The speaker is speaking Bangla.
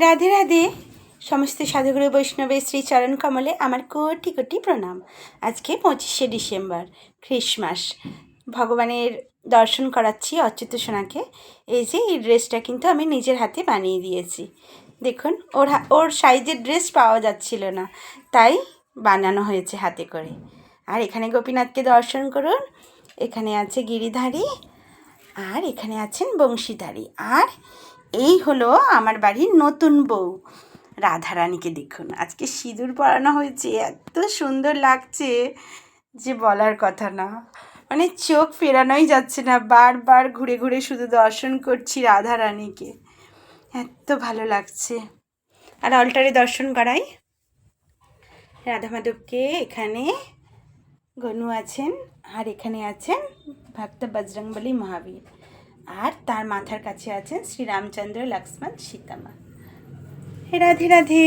রাধে রাধে। সমস্ত সাধুগুরু বৈষ্ণবের শ্রীচরণ কমলে আমার কোটি কোটি প্রণাম। আজকে 25শে ডিসেম্বর, খ্রিসমাস। ভগবানের দর্শন করাচ্ছি অচ্যুত সোনাকে। এই যে এই ড্রেসটা কিন্তু আমি নিজের হাতে বানিয়ে দিয়েছি। দেখুন, ওর সাইজের ড্রেস পাওয়া যাচ্ছিল না, তাই বানানো হয়েছে হাতে করে। আর এখানে গোপীনাথকে দর্শন করুন। এখানে আছে গিরিধারী, আর এখানে আছেন বংশীধারী। আর এই হলো আমার বাড়ির নতুন বউ রাধারানীকে। দেখুন, আজকে সিঁদুর পরানো হয়েছে, এত সুন্দর লাগছে যে বলার কথা না। মানে চোখ ফেরানোই যাচ্ছে না, বারবার ঘুরে ঘুরে শুধু দর্শন করছি রাধারানীকে, এত ভালো লাগছে। আর অল্টারে দর্শন করাই রাধা মাধবকে। এখানে গনু আছেন, আর এখানে আছেন ভক্ত বজরংবলী মহাবীর, আর তার মাথার কাছে আছেন শ্রীরামচন্দ্র, লক্ষ্মণ, সীতামা। রাধে রাধে।